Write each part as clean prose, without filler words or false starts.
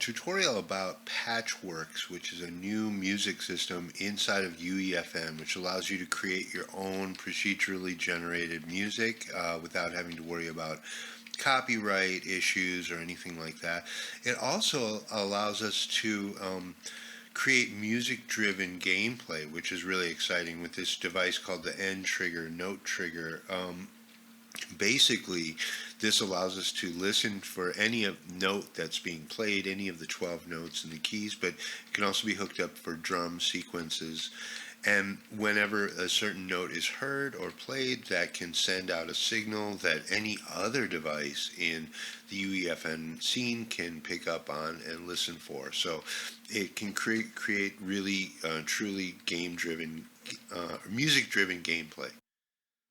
tutorial about Patchworks, which is a new music system inside of UEFN, which allows you to create your own procedurally generated music without having to worry about copyright issues or anything like that. It also allows us to create music-driven gameplay, which is really exciting with this device called the N trigger, note trigger. Basically, this allows us to listen for any note that's being played, any of the 12 notes and the keys, but it can also be hooked up for drum sequences. And whenever a certain note is heard or played, that can send out a signal that any other device in the UEFN scene can pick up on and listen for. So it can create really truly game-driven, music-driven gameplay.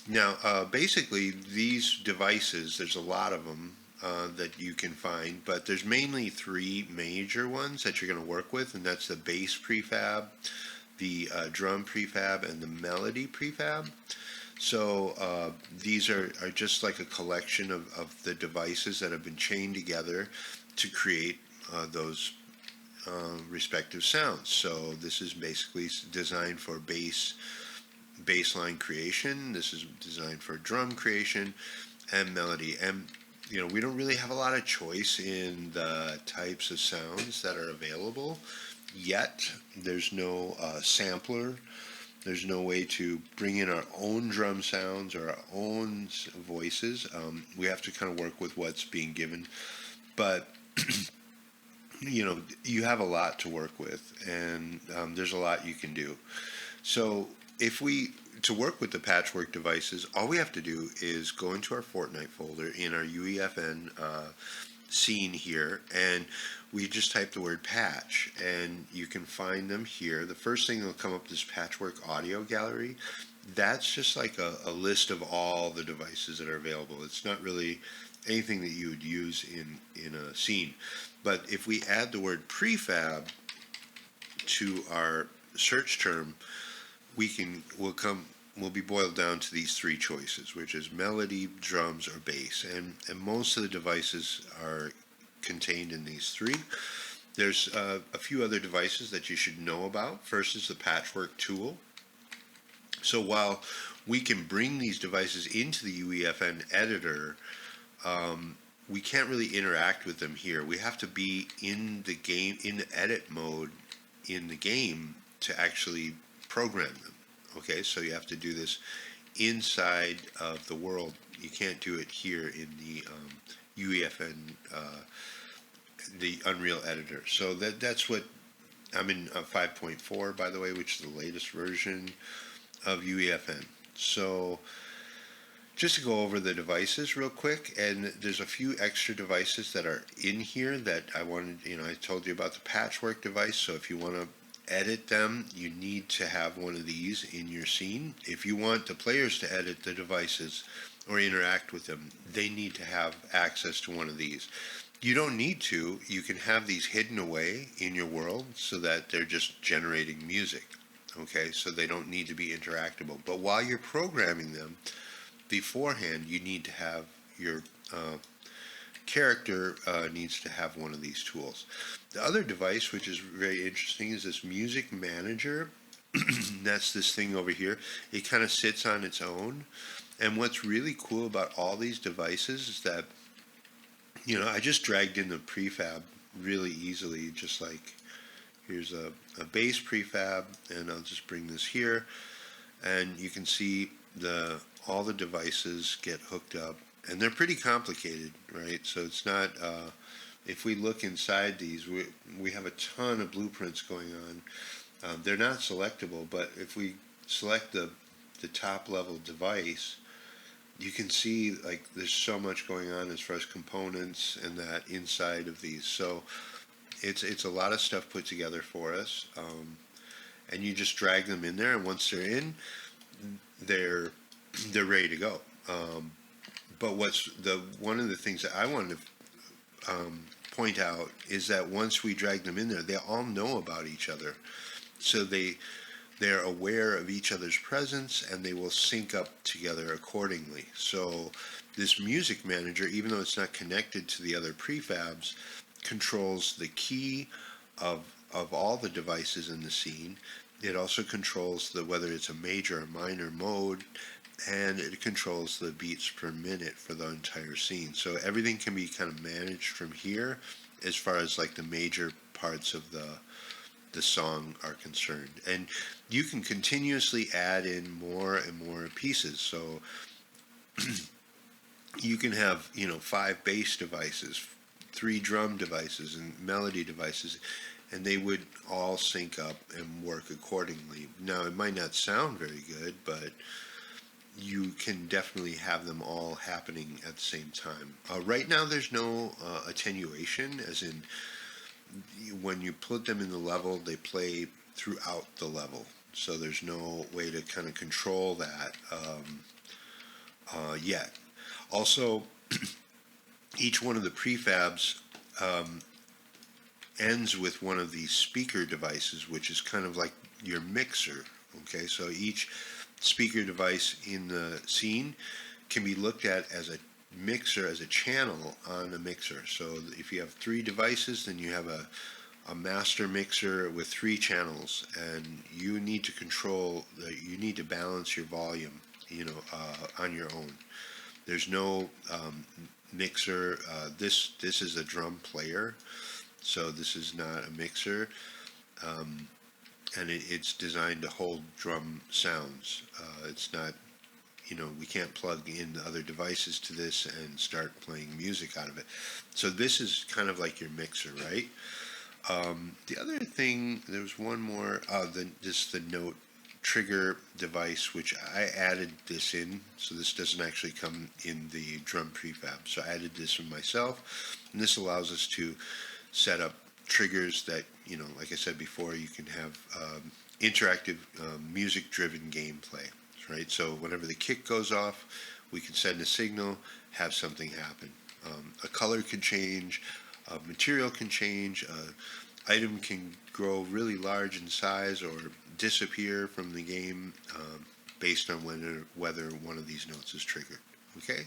Now, basically, these devices, there's a lot of them that you can find, but there's mainly three major ones that you're going to work with, and that's the bass prefab, the drum prefab, and the melody prefab. So these are just like a collection of the devices that have been chained together to create those respective sounds. So this is basically designed for bassline creation. This is designed for drum creation and melody. And we don't really have a lot of choice in the types of sounds that are available yet. There's no sampler. There's no way to bring in our own drum sounds or our own voices. We have to kind of work with what's being given. But you have a lot to work with, and there's a lot you can do. So to work with the Patchwork devices, all we have to do is go into our Fortnite folder in our UEFN scene here, and we just type the word patch, and you can find them here. The first thing that'll come up is Patchwork Audio Gallery. That's just like a list of all the devices that are available. It's not really anything that you would use in a scene. But if we add the word prefab to our search term, we'll be boiled down to these three choices, which is melody, drums, or bass. And most of the devices are contained in these three. There's a few other devices that you should know about. First is the Patchwork tool. So while we can bring these devices into the UEFN editor, we can't really interact with them here. We have to be in the game, in the edit mode in the game to actually program them. Okay, so you have to do this inside of the world. You can't do it here in the UEFN, the Unreal Editor. So that's what I'm in 5.4, by the way, which is the latest version of UEFN. So just to go over the devices real quick, and there's a few extra devices that are in here that I wanted. I told you about the Patchwork device. So if you want to edit them, you need to have one of these in your scene. If you want the players to edit the devices or interact with them, they need to have access to one of these. You don't need to. You can have these hidden away in your world so that they're just generating music. Okay, so they don't need to be interactable. But while you're programming them beforehand, you need to have your character needs to have one of these tools. The other device, which is very interesting, is this music manager. That's this thing over here. It kind of sits on its own. And what's really cool about all these devices is that, I just dragged in the prefab really easily, just like here's a bass prefab, and I'll just bring this here. And you can see all the devices get hooked up. And they're pretty complicated, right? So it's not, if we look inside these, we have a ton of blueprints going on. They're not selectable, but if we select the top level device, you can see like there's so much going on as far as components and that inside of these. So it's a lot of stuff put together for us. And you just drag them in there, and once they're in, they're ready to go. But one of the things that I wanted to point out is that once we drag them in there, they all know about each other. So they're aware of each other's presence, and they will sync up together accordingly. So this music manager, even though it's not connected to the other prefabs, controls the key of all the devices in the scene. It also controls whether it's a major or minor mode, and it controls the beats per minute for the entire scene. So everything can be kind of managed from here as far as like the major parts of the song are concerned. And you can continuously add in more and more pieces. So you can have, 5 bass devices, 3 drum devices, and melody devices, and they would all sync up and work accordingly. Now, it might not sound very good, but you can definitely have them all happening at the same time. Right now, there's no attenuation, as in when you put them in the level, they play throughout the level. So there's no way to kind of control that yet. Also, each one of the prefabs ends with one of these speaker devices, which is kind of like your mixer. Okay, so each speaker device in the scene can be looked at as a mixer, as a channel on a mixer. So if you have 3 devices, then you have a master mixer with 3 channels, and you need to control, you need to balance your volume, on your own. There's no mixer. This is a drum player, so this is not a mixer, and it's designed to hold drum sounds. It's not, we can't plug in other devices to this and start playing music out of it. So this is kind of like your mixer, right? The other thing, there was one more, the note trigger device, which I added this in, so this doesn't actually come in the drum prefab. So I added this for myself, and this allows us to set up triggers that, like I said before, you can have interactive music-driven gameplay, right? So whenever the kick goes off, we can send a signal, have something happen. A color can change, a material can change, item can grow really large in size or disappear from the game based on whether one of these notes is triggered. Okay?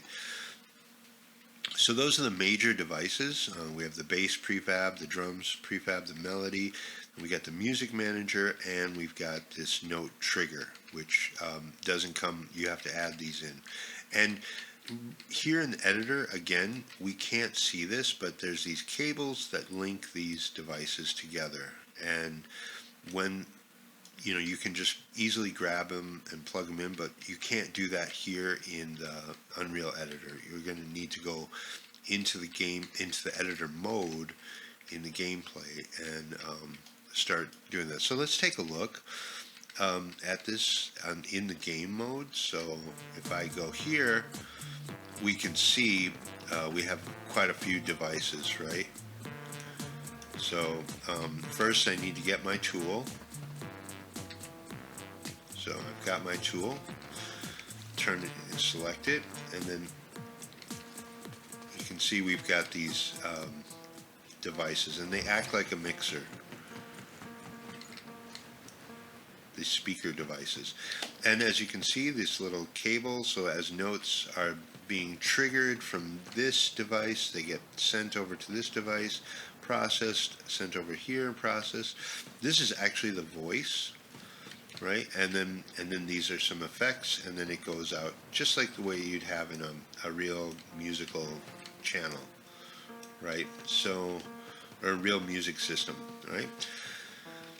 So those are the major devices. We have the bass prefab, the drums prefab, the melody, we got the music manager, and we've got this note trigger, which doesn't come, you have to add these in. And here in the editor, again, we can't see this, but there's these cables that link these devices together. And when, you can just easily grab them and plug them in, but you can't do that here in the Unreal Editor. You're going to need to go into the game, into the editor mode in the gameplay and start doing that. So let's take a look at this in the game mode. So if I go here, we can see we have quite a few devices, right? So first I need to get my tool. So I've got my tool, turn it and select it, and then you can see we've got these devices, and they act like a mixer, these speaker devices. And as you can see, this little cable, so as notes are being triggered from this device, they get sent over to this device, processed, sent over here, and processed. This is actually the voice, right? And then these are some effects, and then it goes out just like the way you'd have in a real musical channel, right? So, or a real music system, right?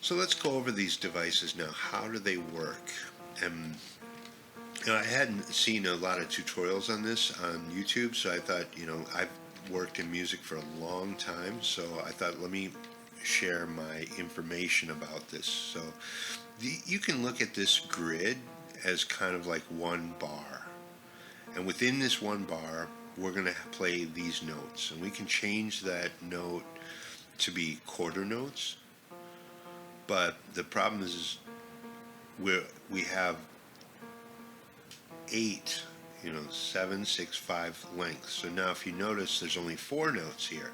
So let's go over these devices now. How do they work? And I hadn't seen a lot of tutorials on this on YouTube, so I thought, I've worked in music for a long time, so I thought, let me share my information about this. So you can look at this grid as kind of like one bar, and within this one bar we're going to play these notes, and we can change that note to be quarter notes, but the problem is we have 8, 7, 6, 5 lengths. So now if you notice, there's only 4 notes here,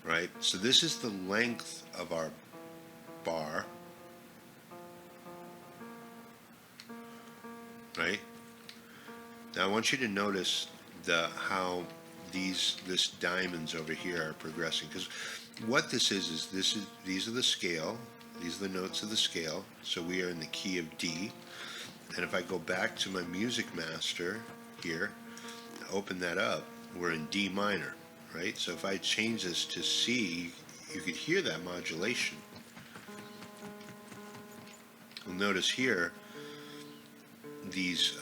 right? So this is the length of our bar, right? Now I want you to notice how this diamonds over here are progressing. Because what this is these are the scale. These are the notes of the scale. So we are in the key of D. And if I go back to my music master here, open that up, we're in D minor, right? So if I change this to C, you could hear that modulation. You'll notice here, these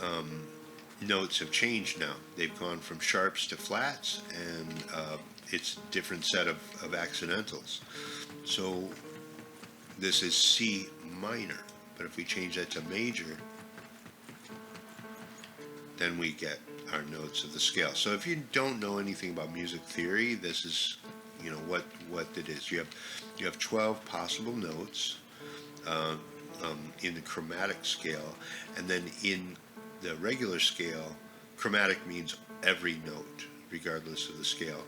notes have changed now. They've gone from sharps to flats, and it's a different set of accidentals. So this is C minor, but if we change that to major, then we get our notes of the scale. So if you don't know anything about music theory, this is, you know, what it is. You have 12 possible notes in the chromatic scale, and then in the regular scale, chromatic means every note, regardless of the scale.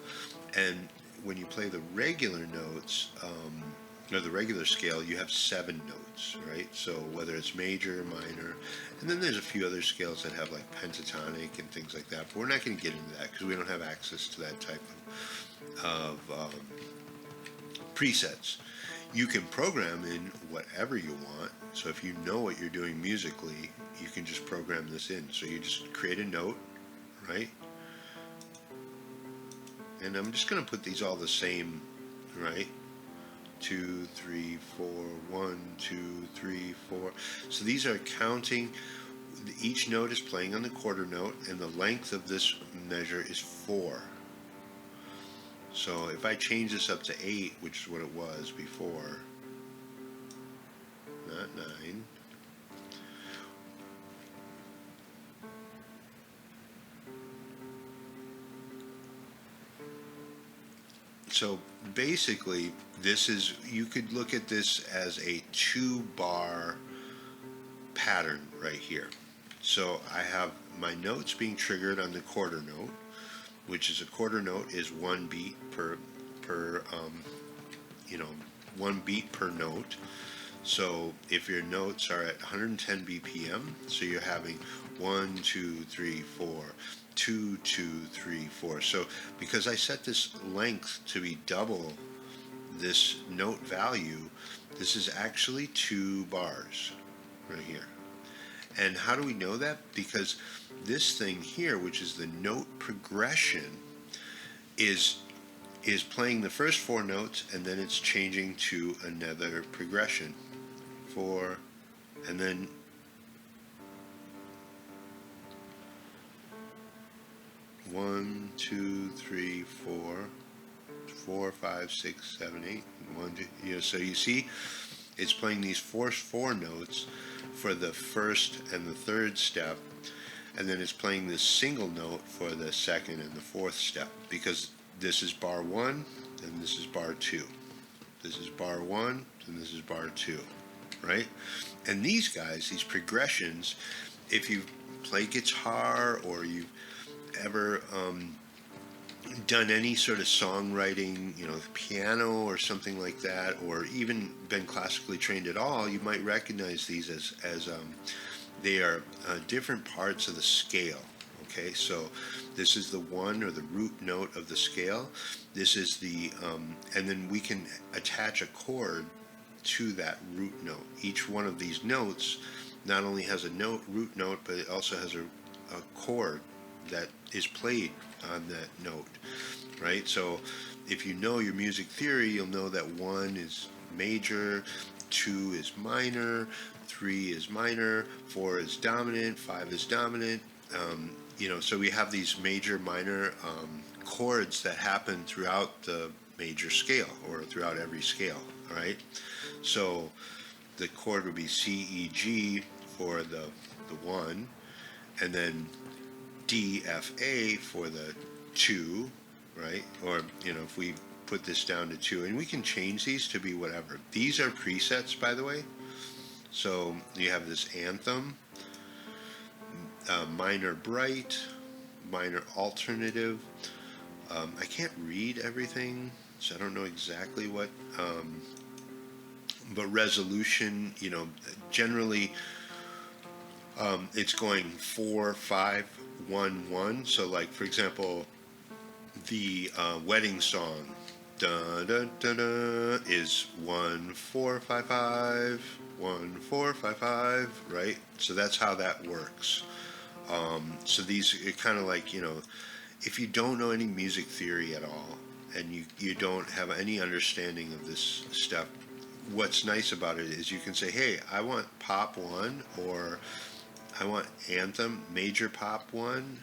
And when you play the regular notes, or the regular scale, you have 7 notes, right? So whether it's major, minor, and then there's a few other scales that have like pentatonic and things like that, but we're not going to get into that because we don't have access to that type of presets. You can program in whatever you want. So if you know what you're doing musically, you can just program this in. So you just create a note, right? And I'm just going to put these all the same, right? 2, 3, 4, 1, 2, 3, 4. So these are counting. Each note is playing on the quarter note, and the length of this measure is 4. So if I change this up to 8, which is what it was before, not 9. So basically, this is, you could look at this as a 2-bar pattern right here. So I have my notes being triggered on the quarter note, which is a quarter note is 1 beat per 1 beat per note. So if your notes are at 110 BPM, so you're having 1, 2, 3, 4, 2, 2, 3, 4. So because I set this length to be double this note value, this is actually 2 bars right here. And how do we know that? Because this thing here, which is the note progression, is playing the first 4 notes, and then it's changing to another progression. 4, and then 1, 2, 3, 4, 4, 5, 6, 7, 8, 1, 2, you know, so you see it's playing these first 4 notes for the first and the third step, and then it's playing this single note for the second and the fourth step, because this is bar 1 and this is bar 2. This is bar 1 and this is bar 2, right? And these guys, these progressions, if you play guitar or you've ever done any sort of songwriting, you know, piano or something like that, or even been classically trained at all, you might recognize these as they are different parts of the scale. Okay, so this is the 1 or the root note of the scale. This is the, and then we can attach a chord to that root note. Each one of these notes not only has a root note, but it also has a chord that is played on that note, right? So if you know your music theory, you'll know that 1 is major, 2 is minor, 3 is minor, 4 is dominant, 5 is dominant. You know, so we have these major, minor chords that happen throughout the major scale, or throughout every scale, all right? So the chord would be C, E, G for the 1, and then D, F, A for the 2, right? Or, you know, if we put this down to 2, and we can change these to be whatever. These are presets, by the way. So you have this anthem, minor bright, minor alternative. I can't read everything, so I don't know exactly what, but resolution, you know, generally it's going 4, 5, 1, 1. So like, for example, the wedding song, da da da da, is 1 4 5 5, 1 4 5 5, right? So that's how that works. So these, it kind of like, if you don't know any music theory at all, and you don't have any understanding of this stuff, what's nice about it is you can say, hey, I want pop one, or I want anthem, major pop one,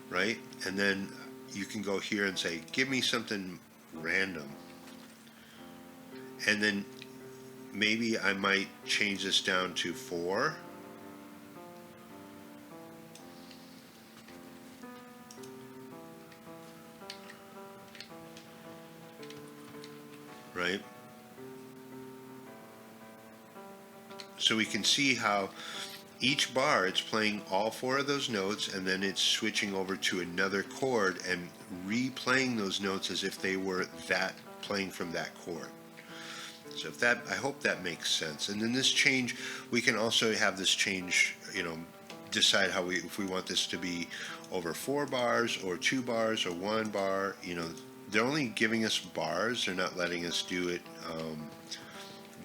right? And then you can go here and say, give me something random. And then maybe I might change this down to 4. Right? So we can see how each bar, it's playing all 4 of those notes, and then it's switching over to another chord and replaying those notes as if they were that playing from that chord. So if that, I hope that makes sense. And then this change, we can also have this change, decide how if we want this to be over 4 bars or 2 bars or 1 bar. They're only giving us bars. They're not letting us do it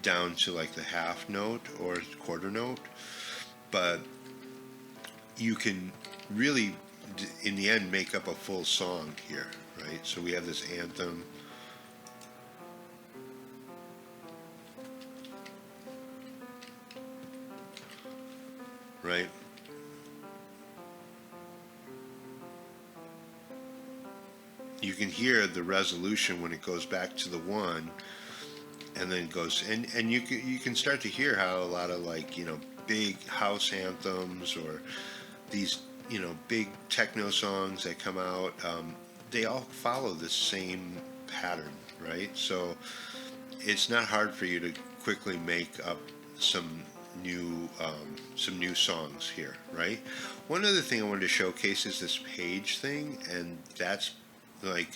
down to like the half note or quarter note. But you can really, in the end, make up a full song here, right? So we have this anthem. Right? You can hear the resolution when it goes back to the 1, and then goes, and you can start to hear how a lot of, like, big house anthems, or these, big techno songs that come out, they all follow the same pattern, right? So it's not hard for you to quickly make up some new songs here, right? One other thing I wanted to showcase is this page thing, and that's like,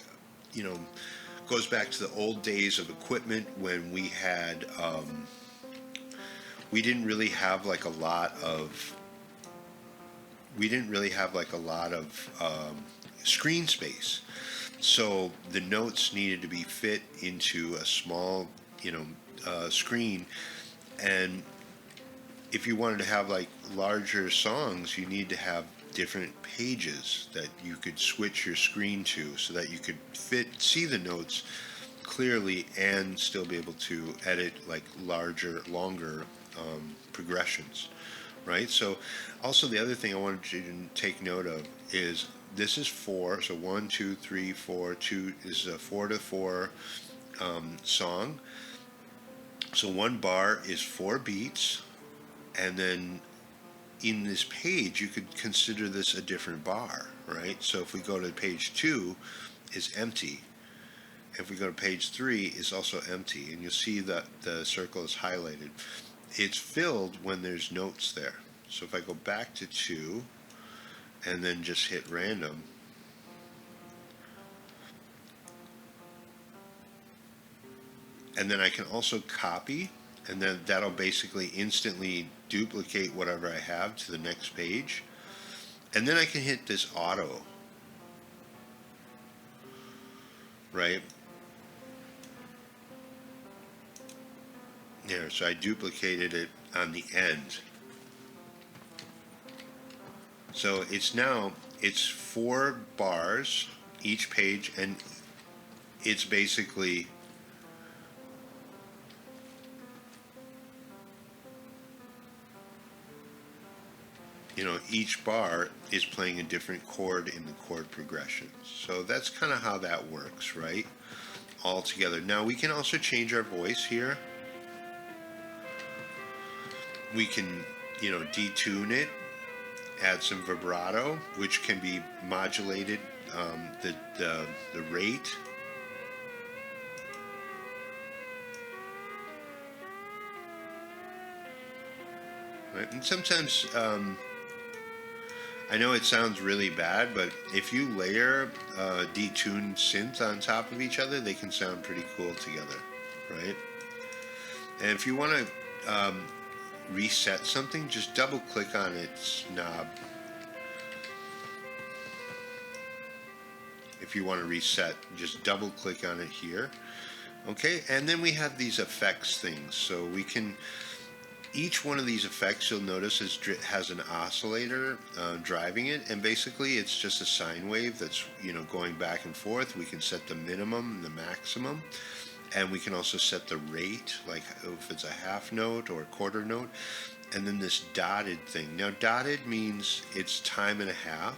goes back to the old days of equipment when we had, we didn't really have like a lot of screen space. So the notes needed to be fit into a small, screen. And if you wanted to have like larger songs, you need to have different pages that you could switch your screen to, so that you could see the notes clearly and still be able to edit like longer progressions, right? So also the other thing I wanted you to take note of is this is 4, so 1 2 3 4, 2 is a 4 to 4 song. So 1 bar is 4 beats, and then in this page you could consider this a different bar, right? So if we go to page 2, is empty. If we go to page 3, is also empty, and you'll see that the circle is highlighted. It's filled when there's notes there. So if I go back to 2 and then just hit random, and then I can also copy, and then that'll basically instantly duplicate whatever I have to the next page. And then I can hit this auto, right? There, so I duplicated it on the end. So it's 4 bars each page, and it's basically, each bar is playing a different chord in the chord progression. So that's kind of how that works, right? All together. Now we can also change our voice here. We can, detune it, add some vibrato, which can be modulated, the rate. Right? And sometimes, I know it sounds really bad, but if you layer detuned synth on top of each other, they can sound pretty cool together, right? And if you want to reset something, just double click on its knob. if you want to reset, just double click on it here. Okay, and then we have these effects things. So we can, each one of these effects you'll notice has an oscillator driving it, and basically it's just a sine wave that's going back and forth. We can set the minimum and the maximum, and we can also set the rate, like if it's a half note or a quarter note. And then this dotted thing. Now dotted means it's time and a half.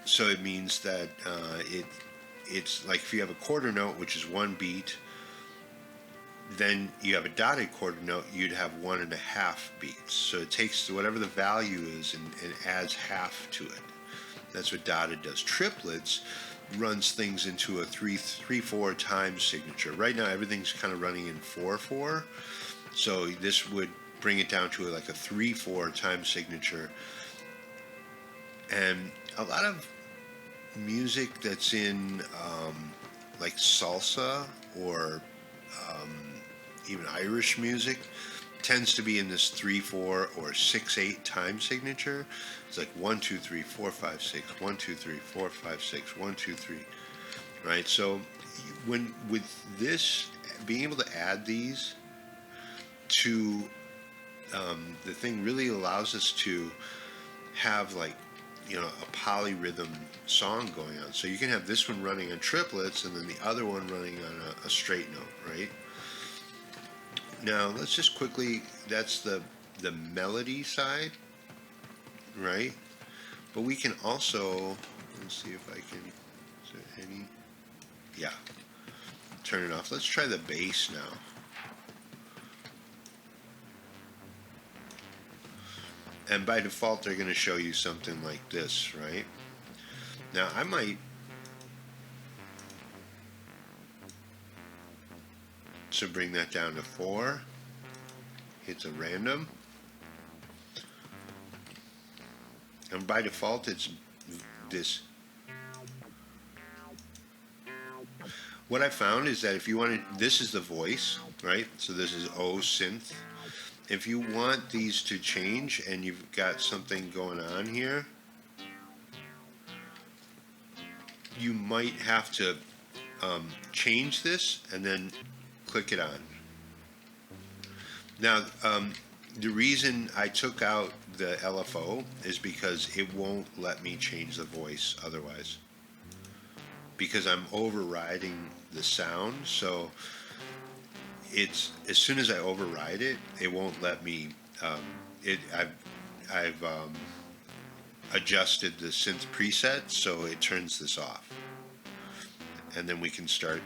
So it means that it's like if you have a quarter note, which is one beat, then you have a dotted quarter note, you'd have 1.5 beats. So it takes whatever the value is and adds half to it. That's what dotted does. Triplets runs things into a 3/4 time signature. Right now everything's kind of running in 4/4. So this would bring it down to like a 3/4 time signature. And a lot of music that's in like salsa or even Irish music tends to be in this 3/4 or 6/8 time signature. It's like 1 2 3 4 5 6 1 2 3 4 5 6 1 2 3, right? So when with this, being able to add these to the thing really allows us to have like a polyrhythm song going on. So you can have this one running on triplets and then the other one running on a straight note, right? Now let's just quickly, that's the melody side, right? But we can also, let's see if I can, is there any, yeah, turn it off. Let's try the bass now. And by default, they're going to show you something like this, right? Now, I might bring that down to 4. Hits a random. And by default, it's this. What I found is that if you want to, this is the voice, right? So this is O synth. If you want these to change and you've got something going on here, you might have to change this and then click it on. Now, the reason I took out the LFO is because it won't let me change the voice otherwise, because I'm overriding the sound. So it's, as soon as I override it, it won't let me. I've adjusted the synth preset so it turns this off, and then we can start.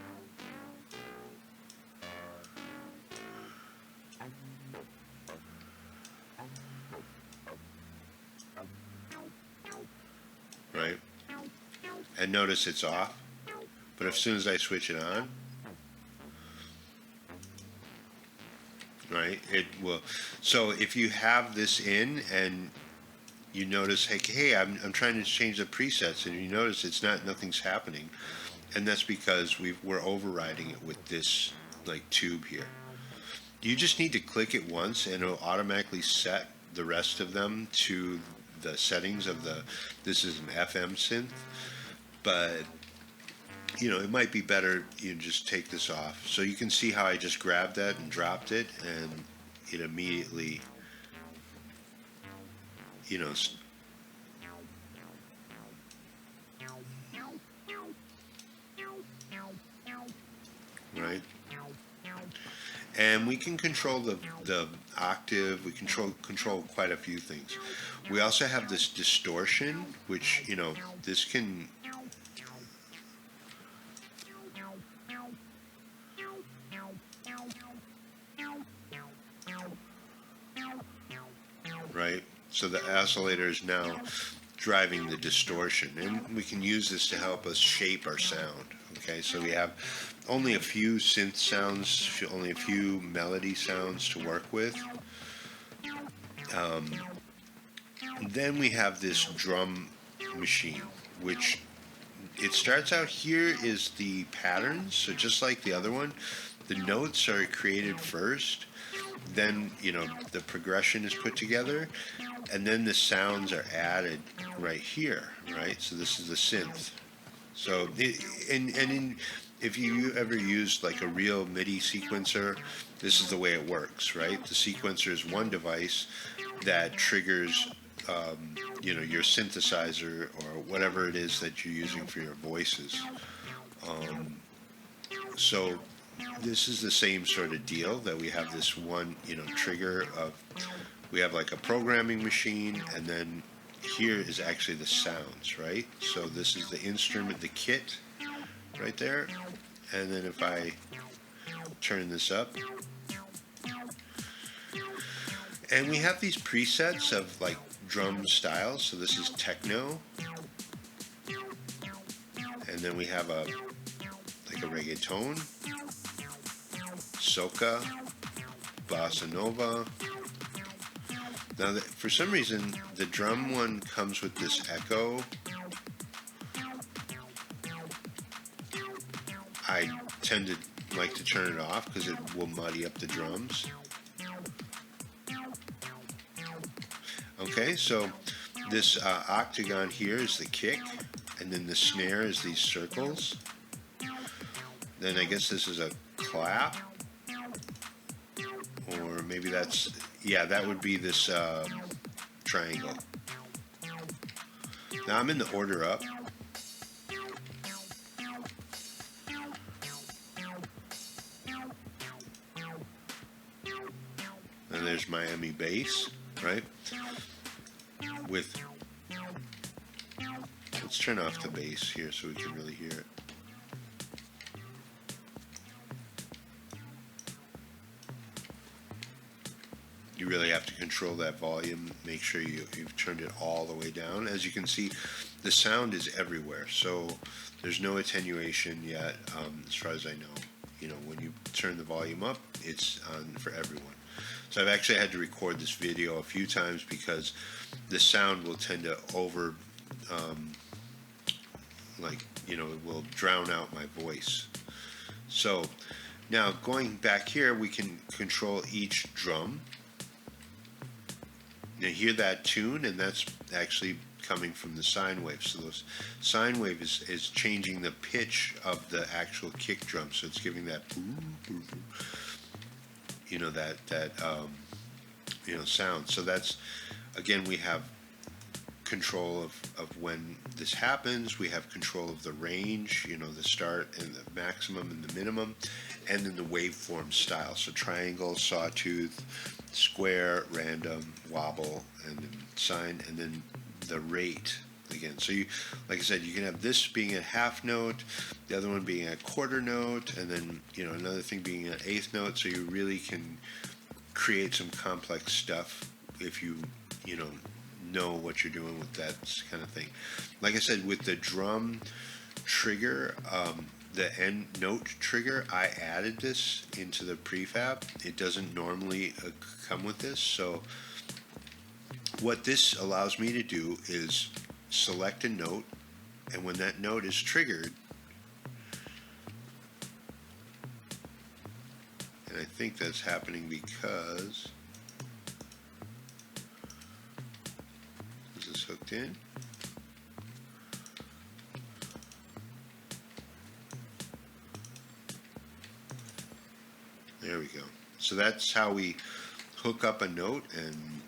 Right, and notice it's off, but as soon as I switch it on, right, it will. So if you have this in and you notice, hey, I'm trying to change the presets, and you notice nothing's happening, and that's because we're overriding it with this like tube here. You just need to click it once, and it'll automatically set the rest of them to the settings of the. This is an FM synth, but it might be better you just take this off. So you can see how I just grabbed that and dropped it, and it immediately, right? And we can control the octave. We control quite a few things. We also have this distortion, which this can. Right? So the oscillator is now driving the distortion, and we can use this to help us shape our sound. Okay, so we have only a few synth sounds, only a few melody sounds to work with. Then we have this drum machine, which it starts out here is the patterns. So just like the other one, the notes are created first, then the progression is put together, and then the sounds are added right here, right? So this is the synth. So if you ever used like a real MIDI sequencer, this is the way it works, right? The sequencer is one device that triggers your synthesizer or whatever it is that you're using for your voices. So this is the same sort of deal, that we have this one trigger of, we have like a programming machine, and then here is actually the sounds, right? So this is the instrument, the kit right there. And then if I turn this up, and we have these presets of like drum styles. So this is techno, and then we have a reggaeton, soca, bossa nova. Now, for some reason, the drum one comes with this echo. I tend to like to turn it off because it will muddy up the drums. Okay, so this octagon here is the kick, and then the snare is these circles. Then I guess this is a clap, or maybe that's, yeah, that would be this triangle. Now I'm in the order up. And there's Miami bass, right? Let's turn off the bass here so we can really hear it. You really have to control that volume. Make sure you've turned it all the way down. As you can see, the sound is everywhere, so there's no attenuation yet, as far as I know. When you turn the volume up, it's on for everyone. So I've actually had to record this video a few times because the sound will tend to it will drown out my voice. So now going back here, we can control each drum. Now hear that tune, and that's actually coming from the sine wave. So the sine wave is changing the pitch of the actual kick drum. So it's giving that sound. So that's, again, we have control of when this happens. We have control of the range, the start and the maximum and the minimum, and then the waveform style. So triangle, sawtooth, square, random, wobble, and then sine, and then the rate again. So like I said, you can have this being a half note, the other one being a quarter note, and then another thing being an eighth note. So you really can create some complex stuff if you know what you're doing with that kind of thing. Like I said, with the drum trigger, the end note trigger, I added this into the prefab. It doesn't normally come with this. So what this allows me to do is select a note, and when that note is triggered, and I think that's happening because this is hooked in. There we go. So that's how we hook up a note and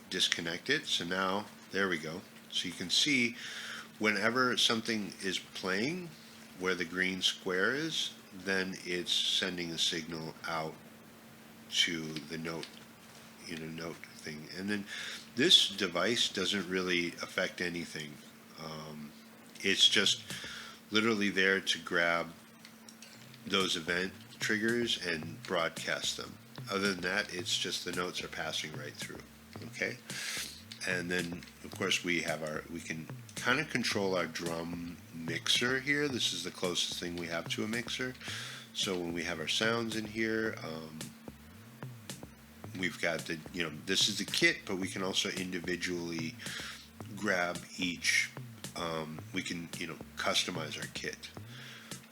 disconnect it. So now there we go. So you can see whenever something is playing where the green square is, then it's sending a signal out to the note thing. And then this device doesn't really affect anything. It's just literally there to grab those event triggers and broadcast them. Other than that, it's just the notes are passing right through. Okay, and then of course we can kind of control our drum mixer here. This is the closest thing we have to a mixer. So when we have our sounds in here, we've got the this is the kit, but we can also individually grab each. We can customize our kit,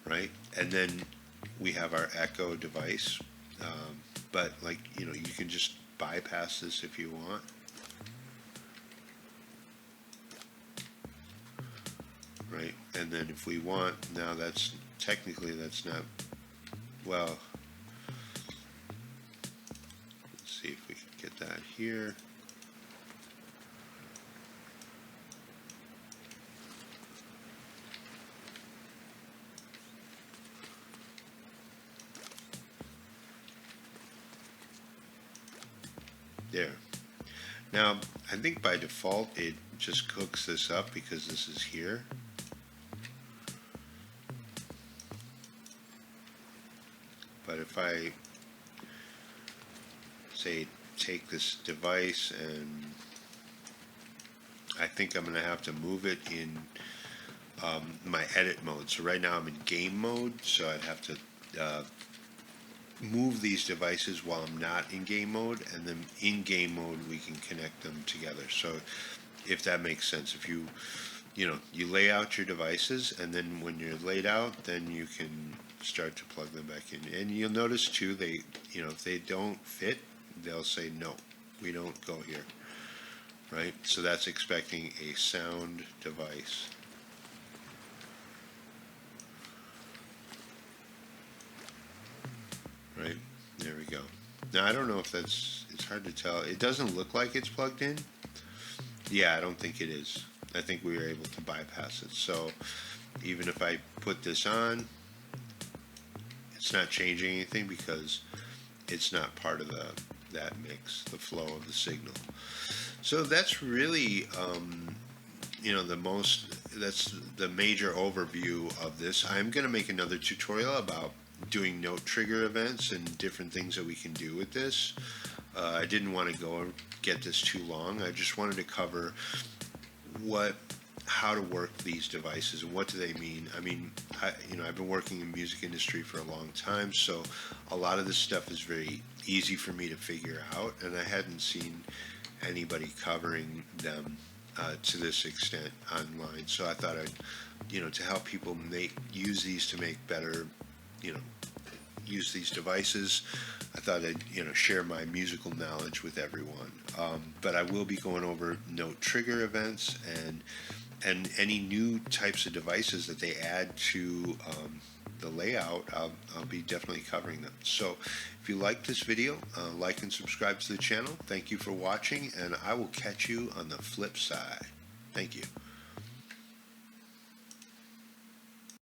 right? And then we have our echo device. but like, you know, you can just bypass this if you want. Right, and then if we want, now that's technically that's not, well, let's see if we can get that here. There. Now, I think by default it just hooks this up because this is here. But if I say take this device, and I think I'm going to have to move it in my edit mode. So right now I'm in game mode, so I'd have to move these devices while I'm not in game mode, and then in game mode we can connect them together. So if that makes sense, if you you lay out your devices, and then when you're laid out, then you can start to plug them back in. And you'll notice too, they, if they don't fit, they'll say no, we don't go here, right? So that's expecting a sound device. Right, there we go. Now I don't know if that's, it's hard to tell. It doesn't look like it's plugged in. Yeah, I don't think it is. I think we were able to bypass it. So even if I put this on, it's not changing anything because it's not part of that mix, the flow of the signal. So that's really that's the major overview of this. I'm going to make another tutorial about doing note trigger events and different things that we can do with this. I didn't want to go and get this too long. I just wanted to cover how to work these devices and what do they mean. I mean, I've been working in the music industry for a long time, so a lot of this stuff is very easy for me to figure out, and I hadn't seen anybody covering them to this extent online. So I thought I'd, to help people use these to make better, use these devices, I thought I'd share my musical knowledge with everyone. But I will be going over note trigger events and any new types of devices that they add to the layout. I'll be definitely covering them. So if you like this video, like and subscribe to the channel. Thank you for watching, and I will catch you on the flip side. Thank you.